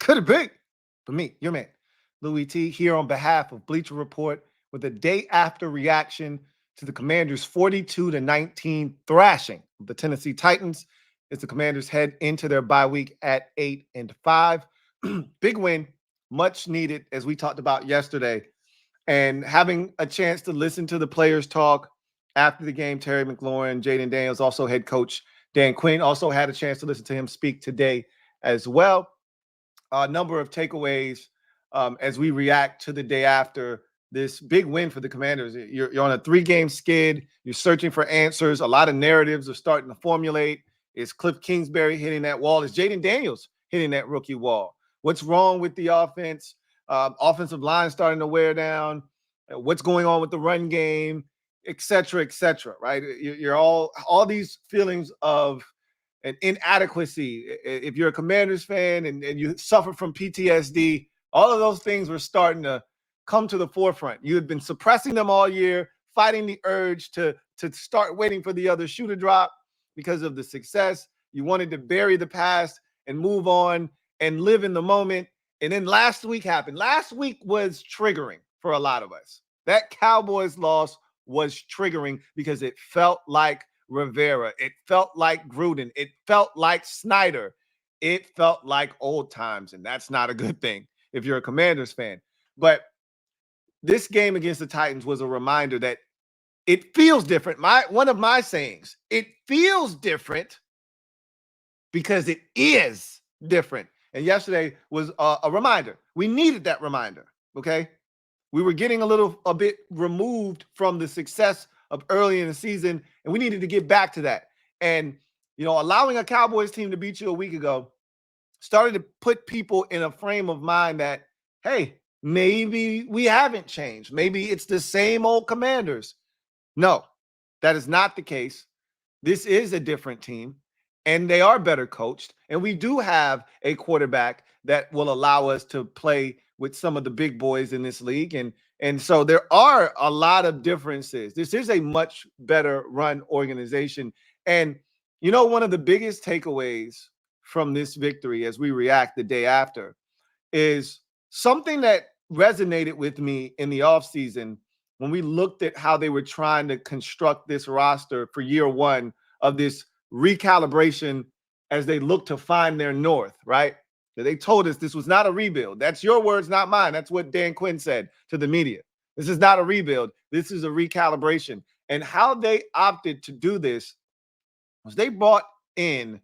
Could have been. But me, your man, Louie T, here on behalf of Bleacher Report with a day after reaction to the Commanders' 42-19 thrashing of the Tennessee Titans as the Commanders head into their bye week at 8-5. Big win, much needed, as we talked about yesterday. And having a chance to listen to the players talk after the game, Terry McLaurin, Jayden Daniels, also head coach Dan Quinn, also had a chance to listen to him speak today as well. A number of takeaways as we react to the day after this big win for the Commanders. You're on a 3-game skid. You're searching for answers. A lot of narratives are starting to formulate. Is Cliff Kingsbury hitting that wall? Is Jayden Daniels hitting that rookie wall? What's wrong with the offense? Offensive line starting to wear down. What's going on with the run game, et cetera, right? You're all these feelings of an inadequacy. If you're a Commanders fan and you suffer from PTSD, all of those things were starting to come to the forefront. You had been suppressing them all year, fighting the urge to start waiting for the other shoe to drop because of the success. You wanted to bury the past and move on and live in the moment. And then last week happened. Last week was triggering for a lot of us. That Cowboys loss was triggering because it felt like Rivera. It felt like Gruden. It felt like Snyder. It felt like old times, and that's not a good thing if you're a Commanders fan. But this game against the Titans was a reminder that it feels different. One of my sayings, it feels different because it is different. And yesterday was a reminder. We needed that reminder, okay? We were getting a bit removed from the success of early in the season, and we needed to get back to that. And, allowing a Cowboys team to beat you a week ago started to put people in a frame of mind that, hey, maybe we haven't changed. Maybe it's the same old Commanders. No, that is not the case. This is a different team, and they are better coached. And we do have a quarterback that will allow us to play with some of the big boys in this league. And so there are a lot of differences. This is a much better run organization. And, one of the biggest takeaways from this victory as we react the day after is something that resonated with me in the offseason when we looked at how they were trying to construct this roster for year one of this recalibration as they look to find their north, right? They told us this was not a rebuild. That's your words, not mine. That's what Dan Quinn said to the media. This is not a rebuild. This is a recalibration. And how they opted to do this was they brought in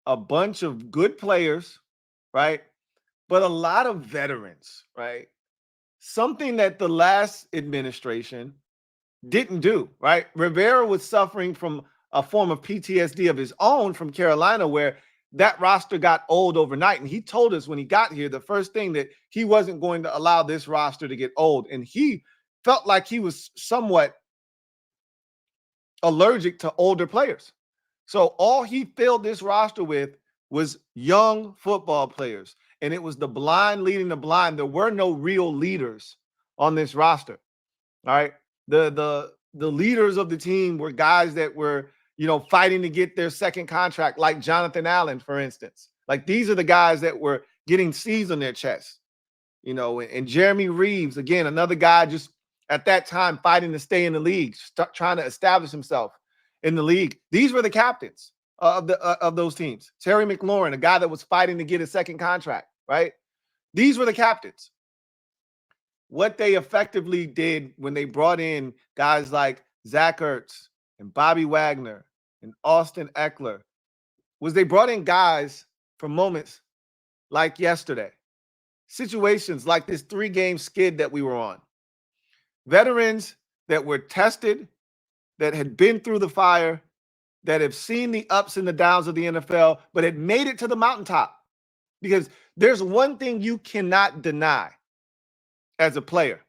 a bunch of good players, right? But a lot of veterans, right? Something that the last administration didn't do, right? Rivera was suffering from a form of PTSD of his own from Carolina, where that roster got old overnight. And he told us when he got here, the first thing that he wasn't going to allow this roster to get old. And he felt like he was somewhat allergic to older players. So all he filled this roster with was young football players. And it was the blind leading the blind. There were no real leaders on this roster. All right. The leaders of the team were guys that were, fighting to get their second contract, like Jonathan Allen, for instance. Like, these are the guys that were getting C's on their chest, and Jeremy Reeves, again, another guy just at that time fighting to stay in the league, trying to establish himself in the league. These were the captains of those teams. Terry McLaurin, a guy that was fighting to get a second contract, right? These were the captains. What they effectively did when they brought in guys like Zach Ertz and Bobby Wagner and Austin Eckler was they brought in guys for moments like yesterday, situations like this 3-game skid that we were on. Veterans that were tested, that had been through the fire, that have seen the ups and the downs of the NFL, but had made it to the mountaintop. Because there's one thing you cannot deny as a player,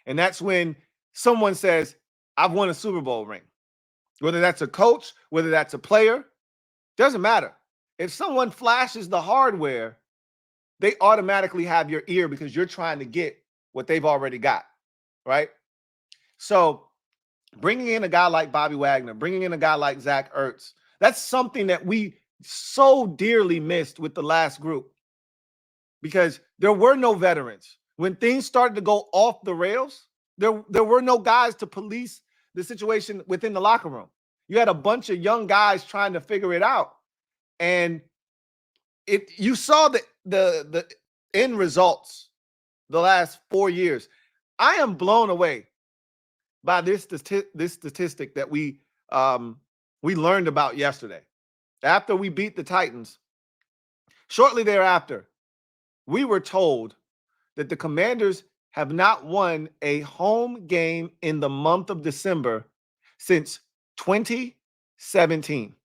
and that's when someone says, I've won a Super Bowl ring. Whether that's a coach, whether that's a player, doesn't matter. If someone flashes the hardware, they automatically have your ear because you're trying to get what they've already got, right? So bringing in a guy like Bobby Wagner, bringing in a guy like Zach Ertz, that's something that we so dearly missed with the last group. because there were no veterans. When things started to go off the rails, there were no guys to police the situation within the locker room. You had a bunch of young guys trying to figure it out. And you saw the end results the last 4 years. I am blown away by this statistic that we learned about yesterday. After we beat the Titans, shortly thereafter, we were told that the Commanders have not won a home game in the month of December since 2017.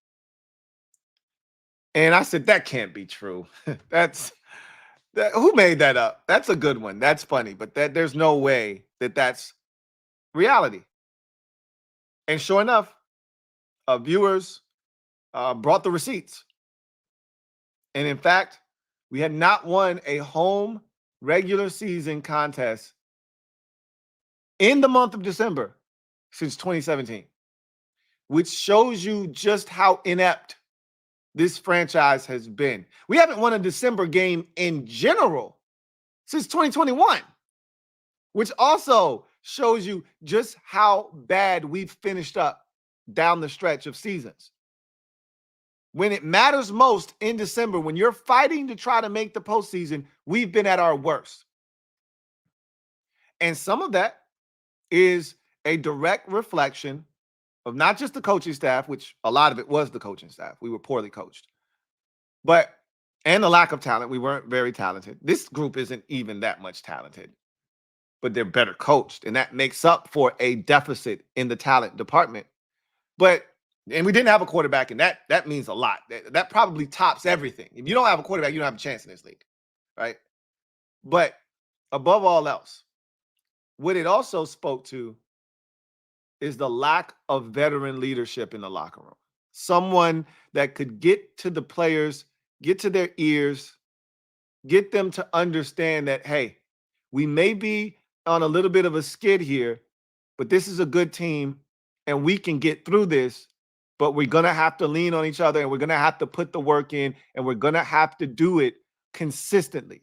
And I said, that can't be true. Who made that up? That's a good one. That's funny, but there's no way that that's reality. And sure enough, viewers brought the receipts. And in fact, we had not won a home regular season contest in the month of December since 2017, which shows you just how inept this franchise has been. We haven't won a December game in general since 2021, which also shows you just how bad we've finished up down the stretch of seasons. When it matters most in December, when you're fighting to try to make the postseason, we've been at our worst. And some of that is a direct reflection of not just the coaching staff, which a lot of it was the coaching staff. We were poorly coached, and the lack of talent. We weren't very talented. This group isn't even that much talented, but they're better coached, and that makes up for a deficit in the talent department. And we didn't have a quarterback, and that means a lot. That probably tops everything. If you don't have a quarterback, you don't have a chance in this league, right? But above all else, what it also spoke to is the lack of veteran leadership in the locker room. Someone that could get to the players, get to their ears, get them to understand that, hey, we may be on a little bit of a skid here, but this is a good team and we can get through this, but we're going to have to lean on each other and we're going to have to put the work in and we're going to have to do it consistently.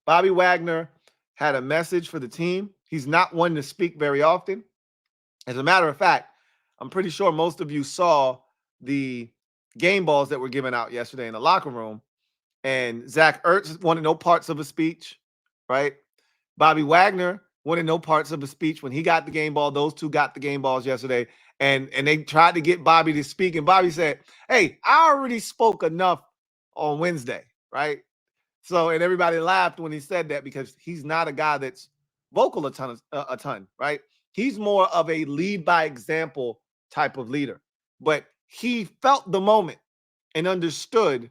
Bobby Wagner had a message for the team. He's not one to speak very often. As a matter of fact, I'm pretty sure most of you saw the game balls that were given out yesterday in the locker room. And Zach Ertz wanted no parts of a speech, right? Bobby Wagner wanted no parts of a speech when he got the game ball. Those two got the game balls yesterday. And they tried to get Bobby to speak. And Bobby said, hey, I already spoke enough on Wednesday, right? So, and everybody laughed when he said that because he's not a guy that's vocal a ton, right? He's more of a lead by example type of leader. But he felt the moment and understood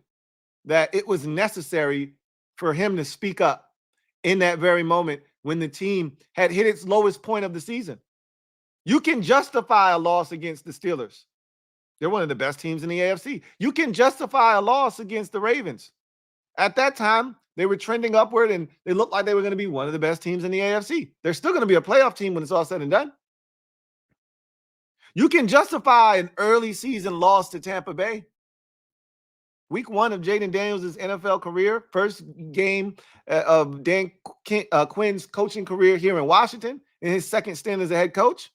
that it was necessary for him to speak up in that very moment when the team had hit its lowest point of the season. You can justify a loss against the Steelers. They're one of the best teams in the AFC. You can justify a loss against the Ravens. At that time, they were trending upward and they looked like they were going to be one of the best teams in the AFC. They're still going to be a playoff team when it's all said and done. You can justify an early season loss to Tampa Bay. Week 1 of Jayden Daniels' NFL career, first game of Dan Quinn's coaching career here in Washington, in his second stint as a head coach.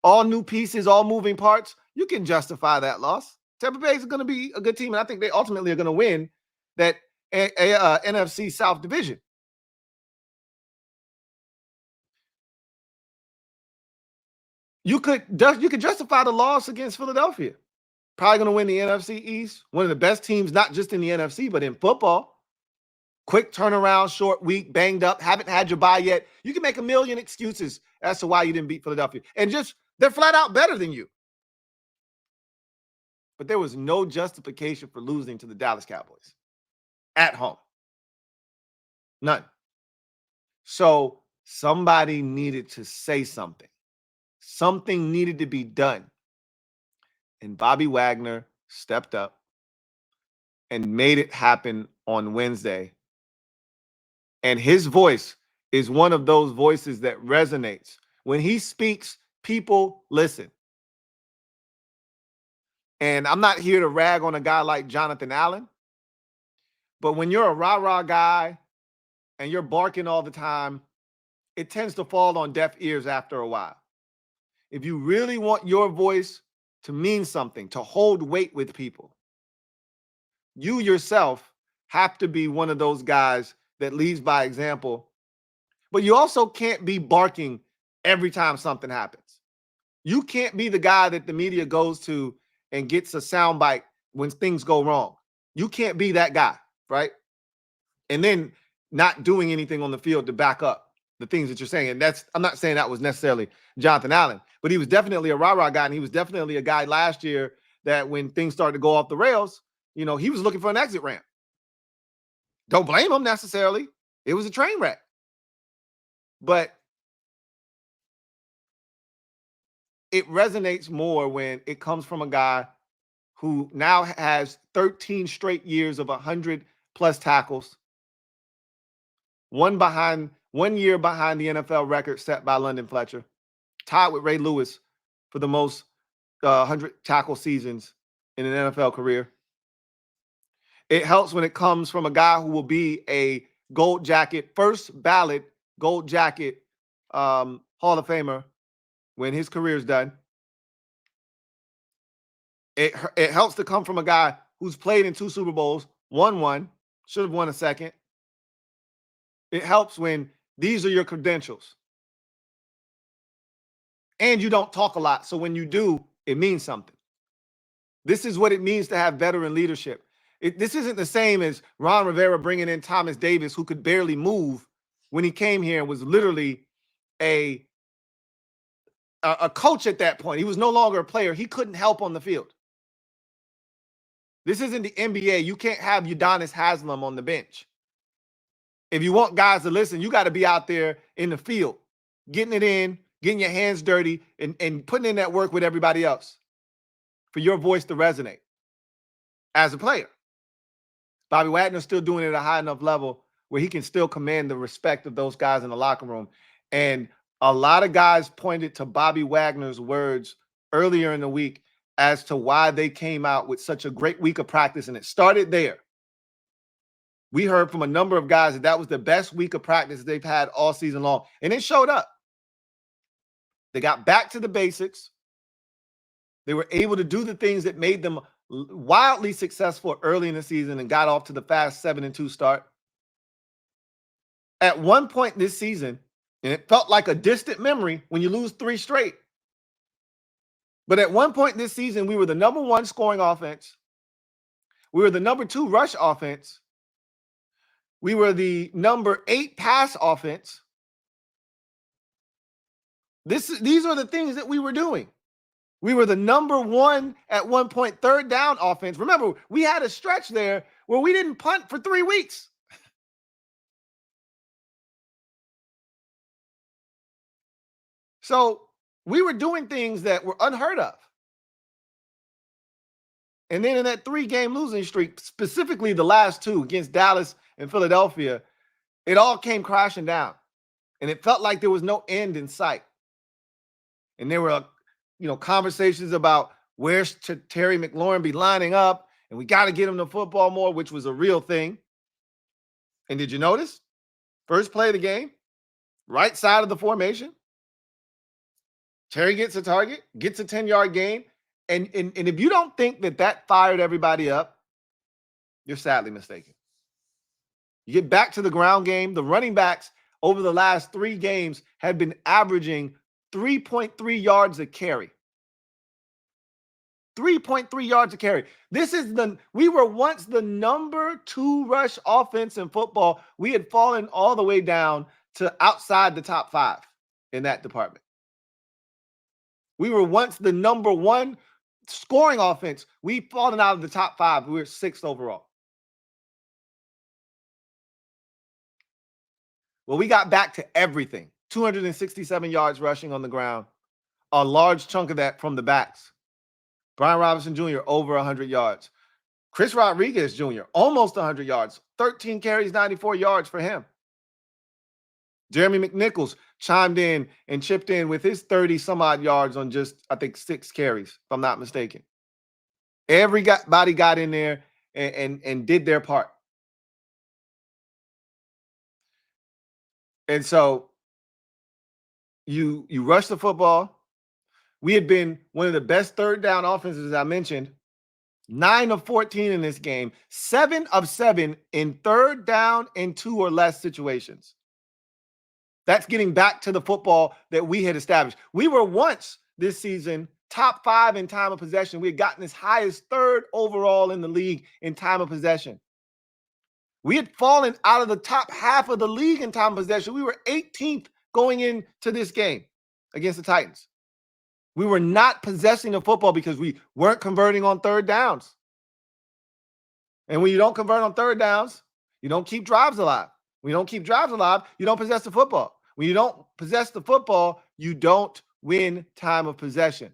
All new pieces, all moving parts. You can justify that loss. Tampa Bay is going to be a good team, and I think they ultimately are going to win that NFC South division. You could justify the loss against Philadelphia. Probably going to win the NFC East. One of the best teams, not just in the NFC, but in football. Quick turnaround, short week, banged up, haven't had your bye yet. You can make a million excuses as to why you didn't beat Philadelphia. And just, they're flat out better than you. But there was no justification for losing to the Dallas Cowboys at home. None. So somebody needed to say something. Something needed to be done. And Bobby Wagner stepped up and made it happen on Wednesday. And his voice is one of those voices that resonates. When he speaks, people listen. And I'm not here to rag on a guy like Jonathan Allen, But when you're a rah-rah guy and you're barking all the time, it tends to fall on deaf ears after a while. If you really want your voice to mean something, to hold weight with people, you yourself have to be one of those guys that leads by example. But you also can't be barking every time something happens. You can't be the guy that the media goes to and gets a soundbite when things go wrong. You can't be that guy, right? And then not doing anything on the field to back up the things that you're saying. And that's, I'm not saying that was necessarily Jonathan Allen, but he was definitely a rah-rah guy. And he was definitely a guy last year that when things started to go off the rails, you know, he was looking for an exit ramp. Don't blame him necessarily. It was a train wreck. But it resonates more when it comes from a guy who now has 13 straight years of 100 plus tackles, one year behind the NFL record set by London Fletcher, tied with Ray Lewis for the most 100 tackle seasons in an NFL career. It helps when it comes from a guy who will be a gold jacket, first ballot gold jacket Hall of Famer when his career is done. It helps to come from a guy who's played in 2 Super Bowls, won one, should have won a second. It helps when these are your credentials. And you don't talk a lot, so when you do, it means something. This is what it means to have veteran leadership. This isn't the same as Ron Rivera bringing in Thomas Davis, who could barely move when he came here and was literally a coach at that point. He was no longer a player. He couldn't help on the field. This isn't the NBA. You can't have Udonis Haslem on the bench. If you want guys to listen, you got to be out there in the field, getting it in, getting your hands dirty, and putting in that work with everybody else for your voice to resonate as a player. Bobby Wagner's still doing it at a high enough level where he can still command the respect of those guys in the locker room. And a lot of guys pointed to Bobby Wagner's words earlier in the week as to why they came out with such a great week of practice, and it started there. We heard from a number of guys that that was the best week of practice they've had all season long, and it showed up. They got back to the basics. They were able to do the things that made them wildly successful early in the season and got off to the fast 7-2 start. At one point this season, and it felt like a distant memory when you lose 3 straight, but at one point this season, we were the number 1 scoring offense. We were the number 2 rush offense. We were the number 8 pass offense. These are the things that we were doing. We were the number 1 at one point third down offense. Remember, we had a stretch there where we didn't punt for 3 weeks. So we were doing things that were unheard of. And then in that 3-game losing streak, specifically the last 2 against Dallas and Philadelphia, it all came crashing down. And it felt like there was no end in sight. And there were, conversations about where should Terry McLaurin be lining up, and we got to get him the football more, which was a real thing. And did you notice? First play of the game, right side of the formation, Terry gets a target, gets a 10-yard gain. And if you don't think that fired everybody up, you're sadly mistaken. You get back to the ground game. The running backs over the last 3 games have been averaging 3.3 yards a carry. 3.3 yards a carry. We were once the number 2 rush offense in football. We had fallen all the way down to outside the top 5 in that department. We were once the number 1 scoring offense. We've fallen out of the top 5. We were 6th overall. Well, we got back to everything. 267 yards rushing on the ground. A large chunk of that from the backs. Brian Robinson Jr. over 100 yards. Chris Rodriguez Jr. almost 100 yards. 13 carries, 94 yards for him. Jeremy McNichols chimed in and chipped in with his 30-some-odd yards on just, I think, 6 carries, if I'm not mistaken. Everybody got in there and did their part. And so you rush the football. We had been one of the best third down offenses, as I mentioned. 9 of 14 in this game, 7 of 7 in third down and 2 or less situations. That's getting back to the football that we had established. We were once this season top 5 in time of possession. We had gotten as high as 3rd overall in the league in time of possession. We had fallen out of the top half of the league in time of possession. We were 18th going into this game against the Titans. We were not possessing the football because we weren't converting on third downs. And when you don't convert on third downs, you don't keep drives alive. When you don't keep drives alive, you don't possess the football. When you don't possess the football, you don't win time of possession.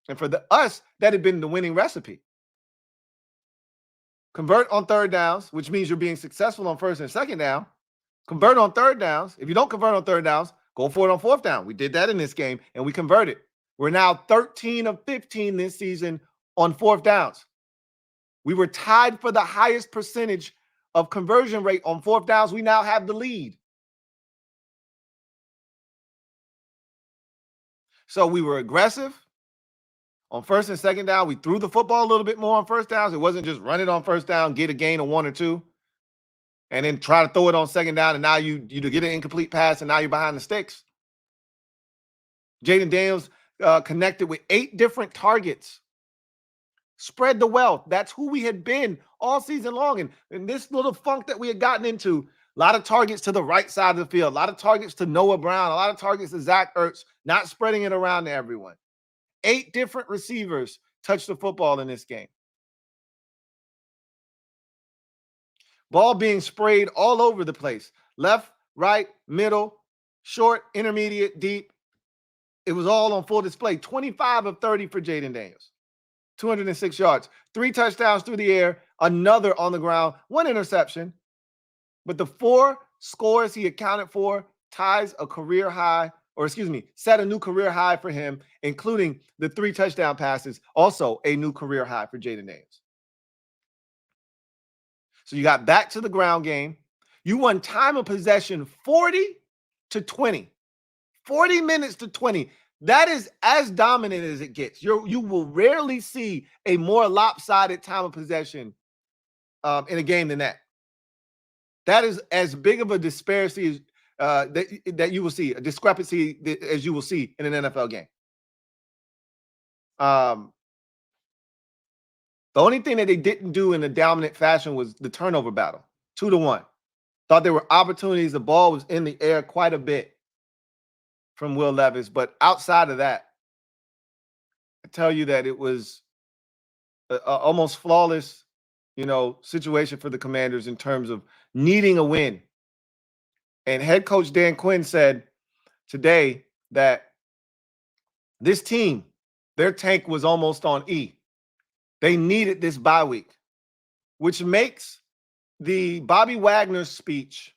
And for us, that had been the winning recipe. Convert on third downs, which means you're being successful on first and second down. Convert on third downs. If you don't convert on third downs, go for it on fourth down. We did that in this game, and we converted. We're now 13 of 15 this season on fourth downs. We were tied for the highest percentage of conversion rate on fourth downs. We now have the lead. So we were aggressive on first and second down. We threw the football a little bit more on first downs. It wasn't just run it on first down, get a gain of 1 or 2, and then try to throw it on second down, and now you get an incomplete pass, and now you're behind the sticks. Jayden Daniels connected with 8 different targets. Spread the wealth. That's who we had been all season long. And in this little funk that we had gotten into, a lot of targets to the right side of the field, a lot of targets to Noah Brown, a lot of targets to Zach Ertz, not spreading it around to everyone. 8 different receivers touched the football in this game. Ball being sprayed all over the place. Left, right, middle, short, intermediate, deep. It was all on full display. 25 of 30 for Jayden Daniels. 206 yards, 3 touchdowns through the air, another on the ground, 1 interception. But the 4 scores he accounted for ties a career high, or excuse me, set a new career high for him, including the 3 touchdown passes, also a new career high for Jayden Daniels. So you got back to the ground game. You won time of possession 40-20. 40 minutes to 20. That is as dominant as it gets. You will rarely see a more lopsided time of possession in a game than that. That is as big of a disparity that you will see, a discrepancy as you will see in an NFL game. The only thing that they didn't do in a dominant fashion was the turnover battle, 2-1. Thought there were opportunities. The ball was in the air quite a bit from Will Levis, but outside of that, I tell you that it was a almost flawless, situation for the Commanders in terms of needing a win. And head coach Dan Quinn said today that this team, their tank was almost on E. They needed this bye week, which makes the Bobby Wagner speech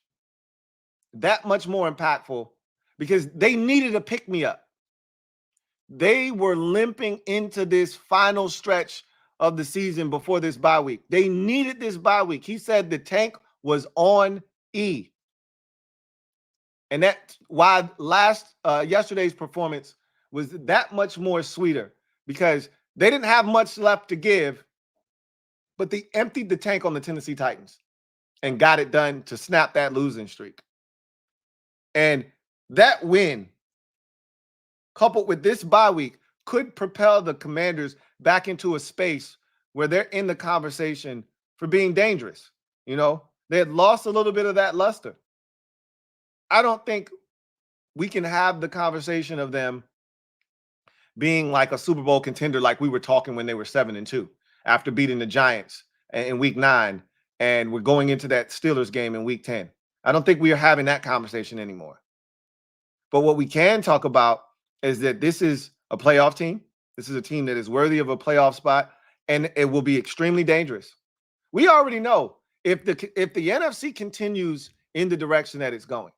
that much more impactful because they needed a pick-me-up. They were limping into this final stretch of the season before this bye week. They needed this bye week. He said the tank was on E. And that's why yesterday's performance was that much more sweeter because they didn't have much left to give, but they emptied the tank on the Tennessee Titans and got it done to snap that losing streak. And that win, coupled with this bye week, could propel the Commanders back into a space where they're in the conversation for being dangerous. They had lost a little bit of that luster. I don't think we can have the conversation of them being like a Super Bowl contender like we were talking when they were 7-2 after beating the Giants in week 9, and we're going into that Steelers game in week 10. I don't think we are having that conversation anymore. But what we can talk about is that this is a playoff team. This is a team that is worthy of a playoff spot, and it will be extremely dangerous. We already know if the NFC continues in the direction that it's going.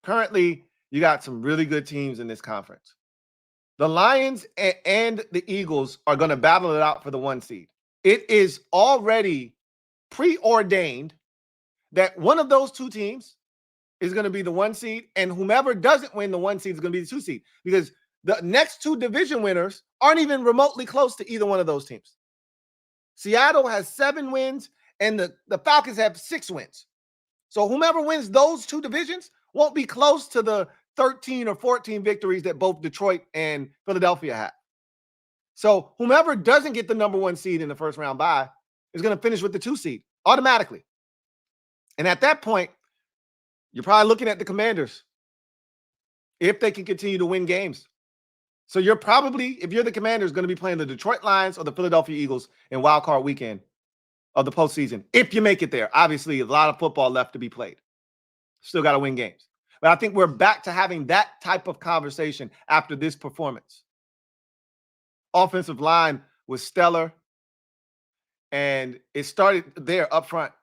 Currently, you got some really good teams in this conference. The Lions and the Eagles are going to battle it out for the 1 seed. It is already preordained that one of those 2 teams is going to be the 1 seed, and whomever doesn't win the 1 seed is going to be the 2 seed, because the next 2 division winners aren't even remotely close to either one of those teams. Seattle has 7 wins, and the Falcons have 6 wins. So whomever wins those 2 divisions won't be close to the 13 or 14 victories that both Detroit and Philadelphia have. So whomever doesn't get the number 1 seed in the first round bye is going to finish with the 2 seed automatically. And at that point, you're probably looking at the Commanders if they can continue to win games. So you're probably, if you're the Commanders, going to be playing the Detroit Lions or the Philadelphia Eagles in wild card weekend of the postseason, if you make it there. Obviously, a lot of football left to be played. Still got to win games. But I think we're back to having that type of conversation after this performance. Offensive line was stellar, and it started there up front.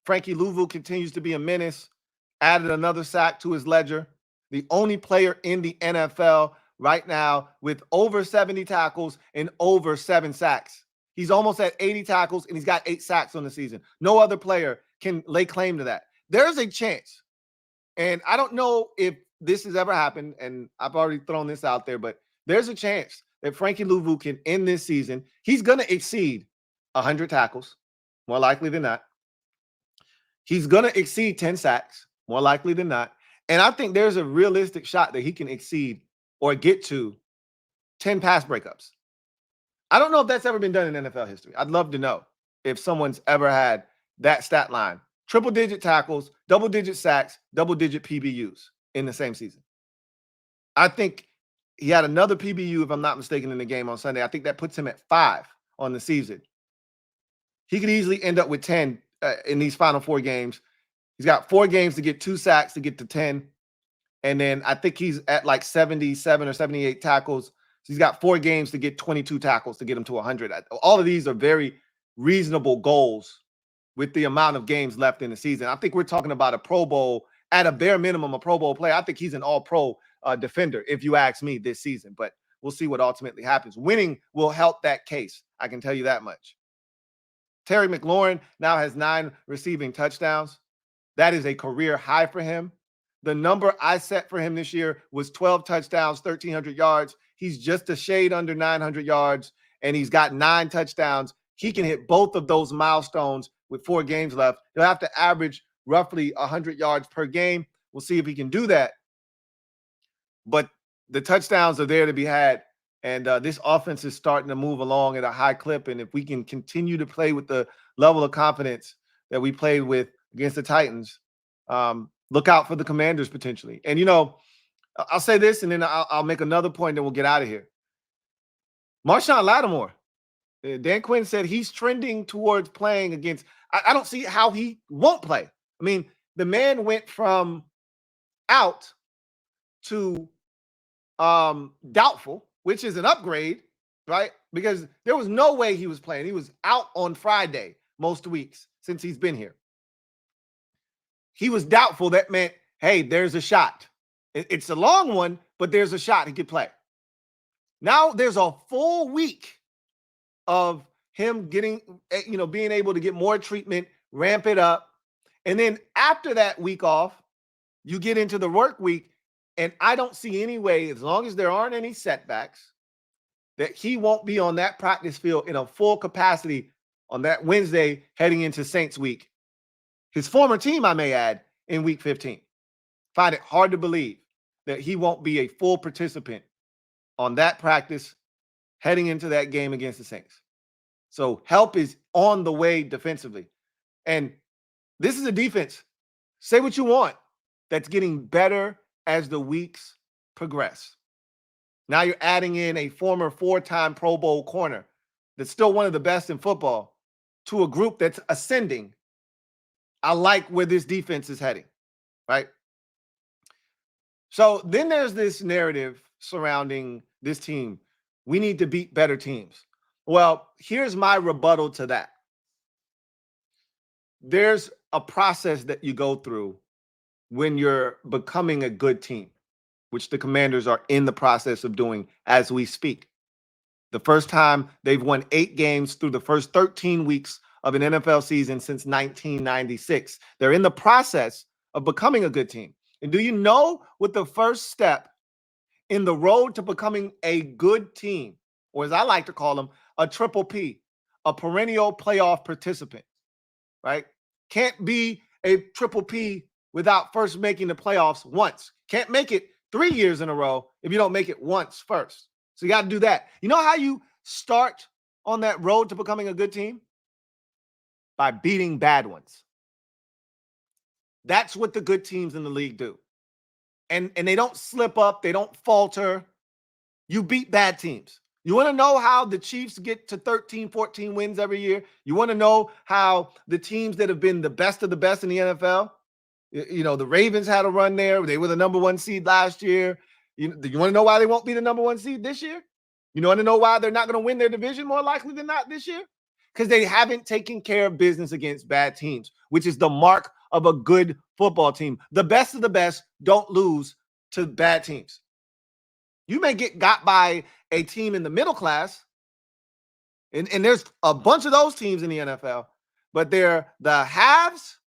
Frankie Louie continues to be a menace, added another sack to his ledger. The only player in the NFL right now with over 70 tackles and over 7 sacks. He's almost at 80 tackles, and he's got 8 sacks on the season. No other player can lay claim to that. There's a chance, and I don't know if this has ever happened, and I've already thrown this out there, but there's a chance that Frankie Louie can end this season. He's going to exceed 100 tackles, more likely than not. He's going to exceed 10 sacks, more likely than not. And I think there's a realistic shot that he can exceed or get to 10 pass breakups. I don't know if that's ever been done in NFL history. I'd love to know if someone's ever had that stat line. Triple-digit tackles, double-digit sacks, double-digit PBUs in the same season. I think he had another PBU, if I'm not mistaken, in the game on Sunday. I think that puts him at 5 on the season. He could easily end up with 10 in these final 4 games. He's got 4 games to get 2 sacks to get to 10. And then I think he's at like 77 or 78 tackles. So he's got 4 games to get 22 tackles to get him to 100. All of these are very reasonable goals with the amount of games left in the season. I think we're talking about a Pro Bowl, at a bare minimum, a Pro Bowl player. I think he's an all-pro defender, if you ask me, this season. But we'll see what ultimately happens. Winning will help that case. I can tell you that much. Terry McLaurin now has 9 receiving touchdowns. That is a career high for him. The number I set for him this year was 12 touchdowns, 1,300 yards. He's just a shade under 900 yards, and he's got 9 touchdowns. He can hit both of those milestones with 4 games left. He'll have to average roughly 100 yards per game. We'll see if he can do that. But the touchdowns are there to be had, and this offense is starting to move along at a high clip. And if we can continue to play with the level of confidence that we played with against the Titans, look out for the Commanders potentially. And, you know, I'll say this, and then I'll make another point, and we'll get out of here. Marshawn Lattimore, Dan Quinn said he's trending towards playing against – I don't see how he won't play. I mean, the man went from out to doubtful, which is an upgrade, right? Because there was no way he was playing. He was out on Friday most weeks since he's been here. He was doubtful. That meant, hey, there's a shot. It's a long one, but there's a shot he could play. Now there's a full week of him getting, you know, being able to get more treatment, ramp it up. And then after that week off, you get into the work week, and I don't see any way, as long as there aren't any setbacks, that he won't be on that practice field in a full capacity on that Wednesday heading into Saints week. His former team, I may add, in week 15. Find it hard to believe that he won't be a full participant on that practice heading into that game against the Saints. So help is on the way defensively. And this is a defense, say what you want, that's getting better as the weeks progress. Now you're adding in a former 4-time Pro Bowl corner that's still one of the best in football to a group that's ascending. I like where this defense is heading, right? So then there's this narrative surrounding this team. We need to beat better teams. Well, here's my rebuttal to that. There's a process that you go through when you're becoming a good team, which the Commanders are in the process of doing as we speak. The first time they've won 8 games through the first 13 weeks of an NFL season since 1996. They're in the process of becoming a good team. And do you know what the first step in the road to becoming a good team, or as I like to call them, a triple P, a perennial playoff participant, right? Can't be a triple P without first making the playoffs once. Can't make it 3 years in a row if you don't make it once first. So you got to do that. You know how you start on that road to becoming a good team? By beating bad ones. That's what the good teams in the league do. And they don't slip up, they don't falter. You beat bad teams. You want to know how the Chiefs get to 13, 14 wins every year? You want to know how the teams that have been the best of the best in the NFL, you know, the Ravens had a run there. They were the number 1 seed last year. You want to know why they won't be the number 1 seed this year? You want to know why they're not going to win their division more likely than not this year? Because they haven't taken care of business against bad teams, which is the mark of a good football team. The best of the best don't lose to bad teams. You may get got by a team in the middle class, and there's a bunch of those teams in the NFL, but they're the haves,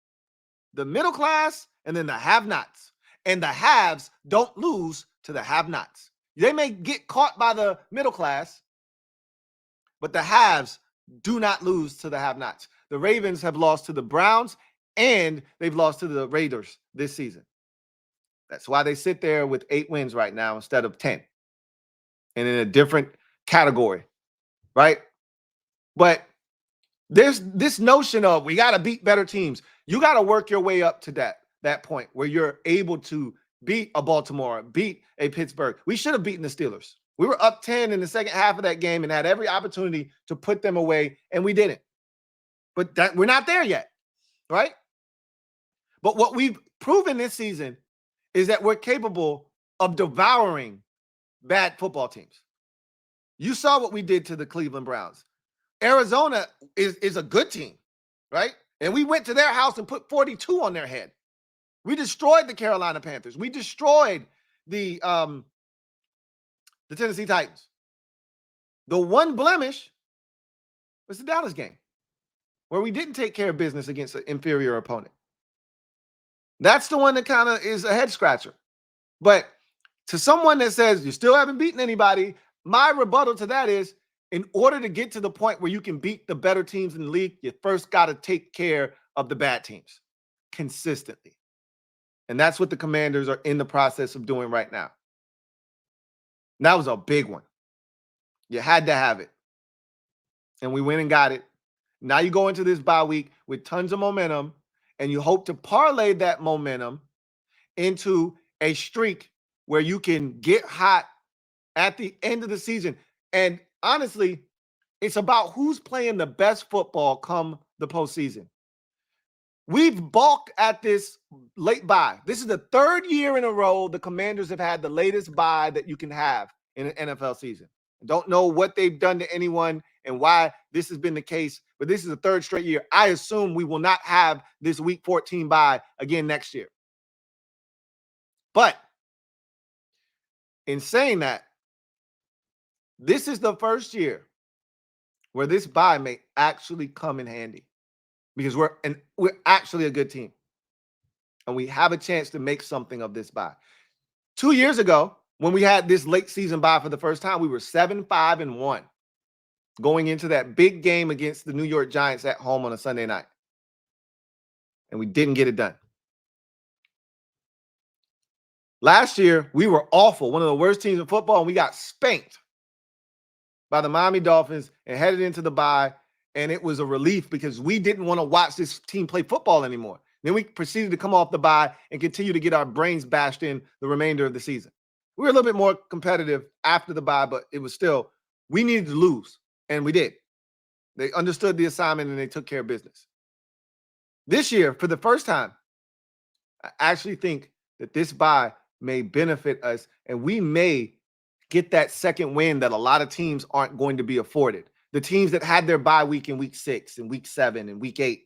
the middle class, and then the have-nots. And the haves don't lose to the have-nots. They may get caught by the middle class, but the haves do not lose to the have-nots. The Ravens have lost to the Browns, and they've lost to the Raiders this season. That's why they sit there with 8 wins right now instead of 10. And in a different category, right? But there's this notion of we got to beat better teams. You got to work your way up to that point where you're able to beat a Baltimore, beat a Pittsburgh. We should have beaten the Steelers. We were up 10 in the second half of that game and had every opportunity to put them away, and we didn't. But we're not there yet, right? But what we've proven this season is that we're capable of devouring bad football teams. You saw what we did to the Cleveland Browns. Arizona is a good team, right? And we went to their house and put 42 on their head. We destroyed the Carolina Panthers. We destroyed the Tennessee Titans. The one blemish was the Dallas game, where we didn't take care of business against an inferior opponent. That's the one that kind of is a head scratcher. But to someone that says you still haven't beaten anybody, my rebuttal to that is, in order to get to the point where you can beat the better teams in the league, you first got to take care of the bad teams consistently. And that's what the Commanders are in the process of doing right now. And that was a big one. You had to have it. And we went and got it. Now you go into this bye week with tons of momentum, and you hope to parlay that momentum into a streak where you can get hot at the end of the season. And honestly, it's about who's playing the best football come the postseason. We've balked at this late bye. This is the 3rd year in a row the Commanders have had the latest bye that you can have in an NFL season. Don't know what they've done to anyone and why this has been the case, but this is the 3rd straight year. I assume we will not have this Week 14 bye again next year. But in saying that, this is the first year where this bye may actually come in handy, because we're actually a good team, and we have a chance to make something of this bye. 2 years ago, when we had this late season bye for the first time, we were 7-5-1 going into that big game against the New York Giants at home on a Sunday night, and we didn't get it done. Last year, we were awful, one of the worst teams in football, and we got spanked by the Miami Dolphins and headed into the bye, and it was a relief because we didn't want to watch this team play football anymore. Then we proceeded to come off the bye and continue to get our brains bashed in the remainder of the season. We were a little bit more competitive after the bye, but it was still, we needed to lose, and we did. They understood the assignment, and they took care of business. This year, for the first time, I actually think that this bye may benefit us, and we may get that second win that a lot of teams aren't going to be afforded. The teams that had their bye week in week 6 and week 7 and week 8,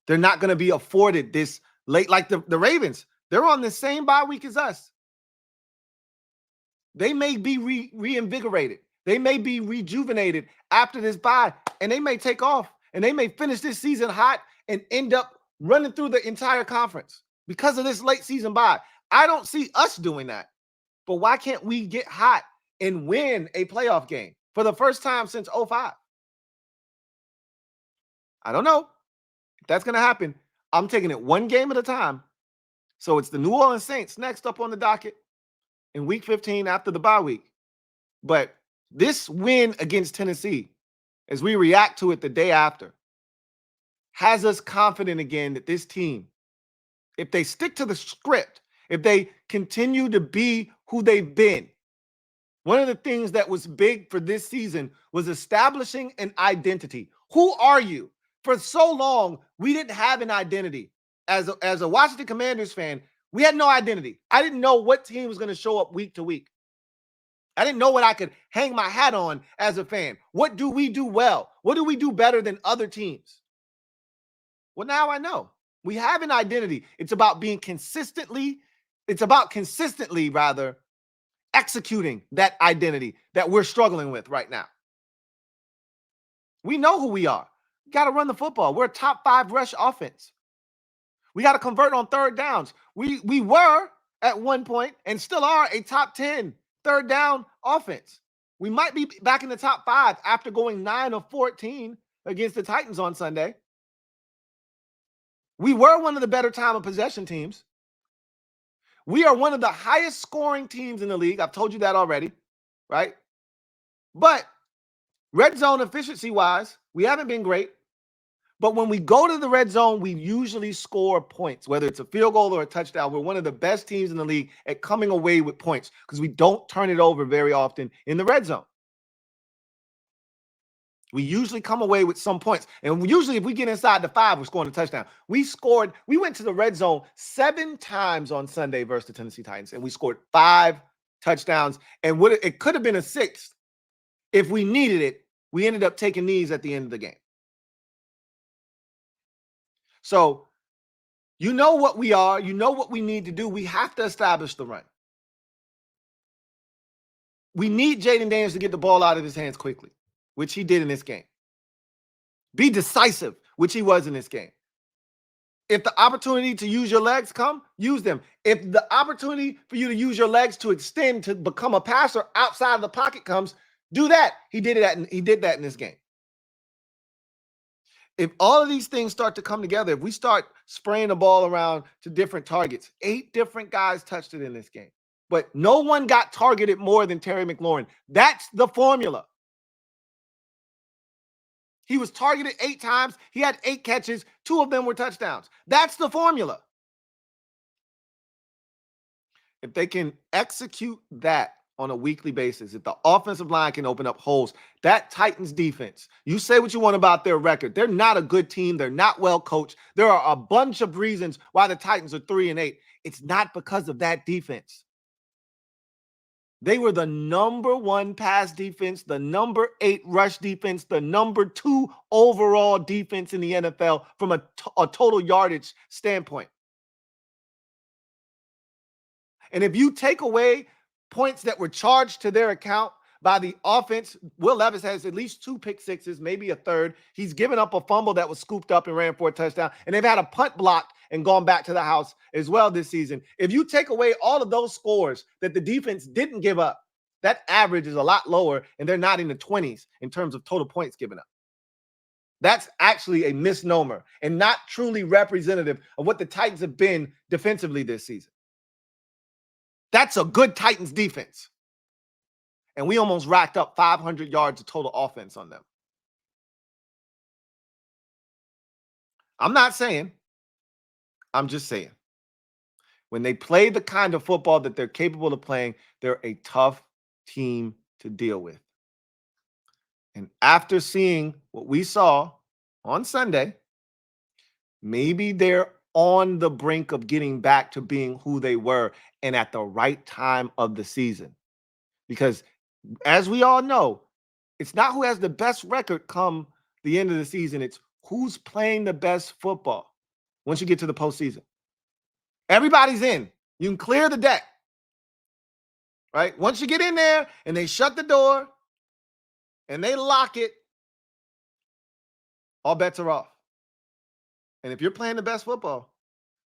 they're not going to be afforded this late. Like the Ravens, they're on the same bye week as us. They may be reinvigorated. They may be rejuvenated after this bye, and they may take off, and they may finish this season hot and end up running through the entire conference. because of this late season bye. I don't see us doing that. But why can't we get hot and win a playoff game for the first time since 05? I don't know if that's going to happen. I'm taking it one game at a time. So it's the New Orleans Saints next up on the docket in week 15 after the bye week. But this win against Tennessee, as we react to it the day after, has us confident again that this team, if they stick to the script, if they continue to be who they've been, one of the things that was big for this season was establishing an identity. Who are you? For so long, we didn't have an identity. As a Washington Commanders fan, we had no identity. I didn't know what team was going to show up week to week. I didn't know what I could hang my hat on as a fan. What do we do well? What do we do better than other teams? Well, now I know. We have an identity. It's about consistently executing that identity that we're struggling with right now. We know who we are. We got to run the football. We're a top 5 rush offense. We got to convert on third downs. We were at one point and still are a top 10 third down offense. We might be back in the top 5 after going 9 of 14 against the Titans on Sunday. We were one of the better time of possession teams. We are one of the highest scoring teams in the league. I've told you that already, right? But red zone efficiency-wise, we haven't been great. But when we go to the red zone, we usually score points, whether it's a field goal or a touchdown. We're one of the best teams in the league at coming away with points because we don't turn it over very often in the red zone. We usually come away with some points. And usually if we get inside the 5, we're scoring a touchdown. We went to the red zone 7 times on Sunday versus the Tennessee Titans, and we scored 5 touchdowns. And it could have been a 6th if we needed it. We ended up taking knees at the end of the game. So you know what we are. You know what we need to do. We have to establish the run. We need Jayden Daniels to get the ball out of his hands quickly, which he did in this game. Be decisive, which he was in this game. If the opportunity to use your legs come, use them. If the opportunity for you to use your legs to extend to become a passer outside of the pocket comes, do that. He did that in this game. If all of these things start to come together, if we start spraying the ball around to different targets, 8 different guys touched it in this game, but no one got targeted more than Terry McLaurin. That's the formula. He was targeted 8 times. He had 8 catches. 2 of them were touchdowns. That's the formula. If they can execute that on a weekly basis, if the offensive line can open up holes, that Titans defense, you say what you want about their record. They're not a good team. They're not well coached. There are a bunch of reasons why the Titans are 3-8. It's not because of that defense. They were the number 1 pass defense, the number 8 rush defense, the number 2 overall defense in the NFL from a total yardage standpoint. And if you take away points that were charged to their account by the offense, Will Levis has at least 2 pick sixes, maybe a third. He's given up a fumble that was scooped up and ran for a touchdown. And they've had a punt blocked and gone back to the house as well this season. If you take away all of those scores that the defense didn't give up, that average is a lot lower, and they're not in the 20s in terms of total points given up. That's actually a misnomer and not truly representative of what the Titans have been defensively this season. That's a good Titans defense. And we almost racked up 500 yards of total offense on them. I'm not saying. I'm just saying. When they play the kind of football that they're capable of playing, they're a tough team to deal with. And after seeing what we saw on Sunday, maybe they're on the brink of getting back to being who they were and at the right time of the season. Because as we all know, it's not who has the best record come the end of the season. It's who's playing the best football once you get to the postseason. Everybody's in. You can clear the deck, right? Once you get in there and they shut the door and they lock it, all bets are off. And if you're playing the best football,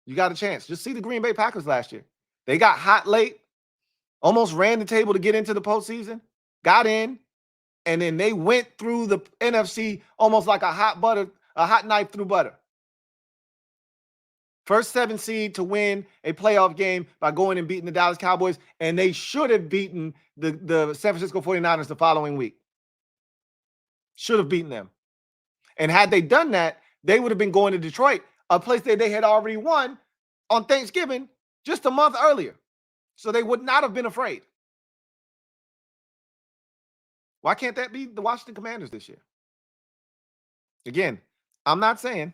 You got a chance. Just see the Green Bay Packers last year. They got hot late, almost ran the table to get into the postseason, got in, and then they went through the NFC almost like a hot knife through butter. First 7 seed to win a playoff game by going and beating the Dallas Cowboys, and they should have beaten the San Francisco 49ers the following week. Should have beaten them. And had they done that, they would have been going to Detroit, a place that they had already won on Thanksgiving just a month earlier. So they would not have been afraid. Why can't that be the Washington Commanders this year? Again, I'm not saying.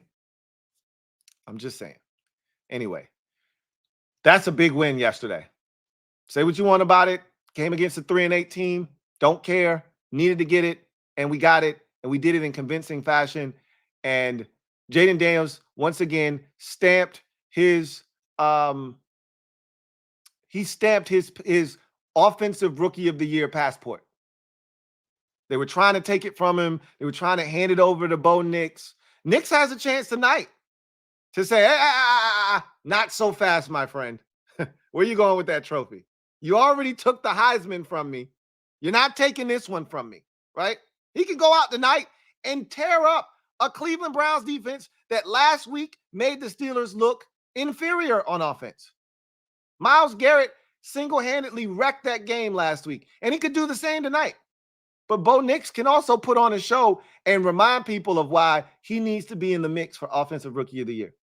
I'm just saying. Anyway, that's a big win yesterday. Say what you want about it. Came against a 3-8 team. Don't care. Needed to get it. And we got it. And we did it in convincing fashion. And Jayden Daniels, once again, stamped his offensive rookie of the year passport. They were trying to take it from him. They were trying to hand it over to Bo Nix. Nix has a chance tonight to say, not so fast, my friend. Where you going with that trophy? You already took the Heisman from me. You're not taking this one from me, right? He can go out tonight and tear up a Cleveland Browns defense that last week made the Steelers look inferior on offense. Myles Garrett single-handedly wrecked that game last week, and he could do the same tonight. But Bo Nix can also put on a show and remind people of why he needs to be in the mix for Offensive Rookie of the Year.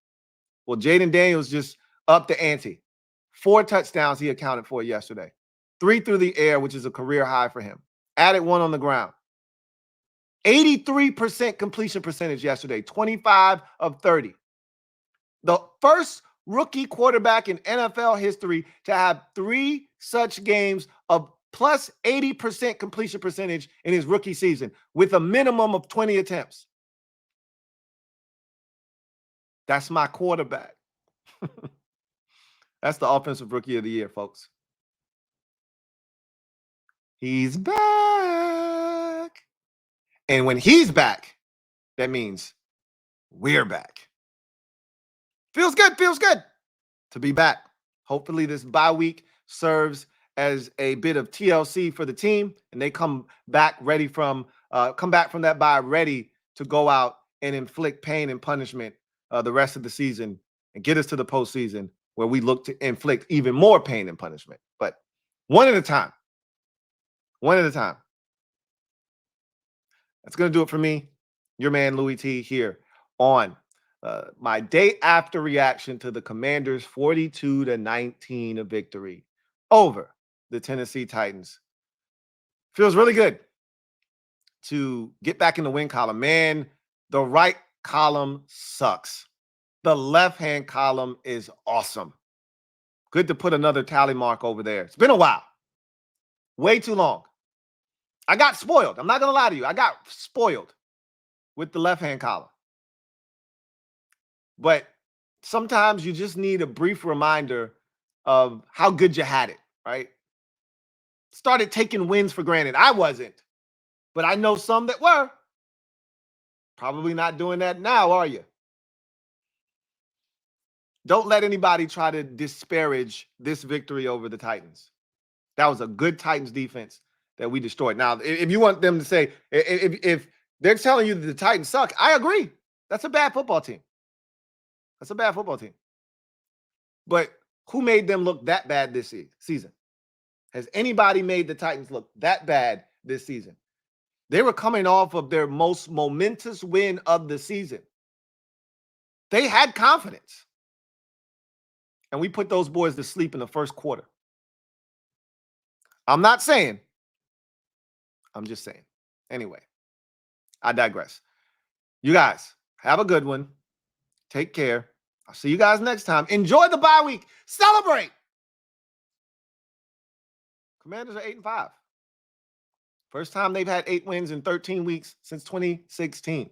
Well, Jayden Daniels just upped the ante. 4 touchdowns he accounted for yesterday. 3 through the air, which is a career high for him. Added 1 on the ground. 83% completion percentage yesterday. 25 of 30. The first rookie quarterback in NFL history to have 3 such games of plus 80% completion percentage in his rookie season with a minimum of 20 attempts. That's my quarterback. That's the Offensive Rookie of the Year, folks. He's back. And when he's back, that means we're back. Feels good to be back. Hopefully this bye week serves as a bit of TLC for the team, and they come back from that bye ready to go out and inflict pain and punishment the rest of the season and get us to the postseason where we look to inflict even more pain and punishment. But one at a time. One at a time. That's going to do it for me. Your man, Louie T, here on my day after reaction to the Commanders' 42-19 victory over the Tennessee Titans. Feels really good to get back in the win column. Man, the right column sucks. The left-hand column is awesome. Good to put another tally mark over there. It's been a while. Way too long. I got spoiled. I'm not going to lie to you. I got spoiled with the left-hand column. But sometimes you just need a brief reminder of how good you had it, right? Started taking wins for granted. I wasn't, but I know some that were. Probably not doing that now, are you? Don't let anybody try to disparage this victory over the Titans. That was a good Titans defense that we destroyed. Now, if you want them to say, if they're telling you that the Titans suck, I agree. That's a bad football team. That's a bad football team. But who made them look that bad this season? Has anybody made the Titans look that bad this season? They were coming off of their most momentous win of the season. They had confidence. And we put those boys to sleep in the first quarter. I'm not saying. I'm just saying. Anyway, I digress. You guys, have a good one. Take care. I'll see you guys next time. Enjoy the bye week. Celebrate. Commanders are 8-5. First time they've had 8 wins in 13 weeks since 2016.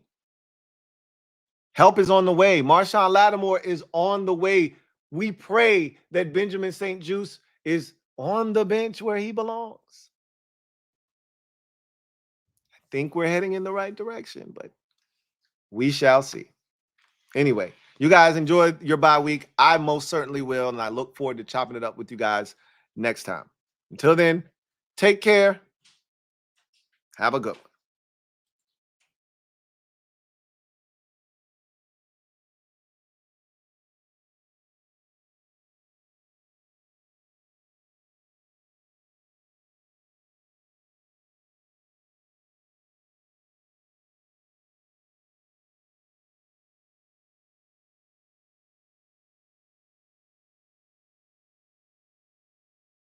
Help is on the way. Marshawn Lattimore is on the way. We pray that Benjamin St-Juste is on the bench where he belongs. I think we're heading in the right direction, but we shall see. Anyway, You guys enjoyed your bye week. I most certainly will, and I look forward to chopping it up with you guys next time. Until then, take care. Have a good one.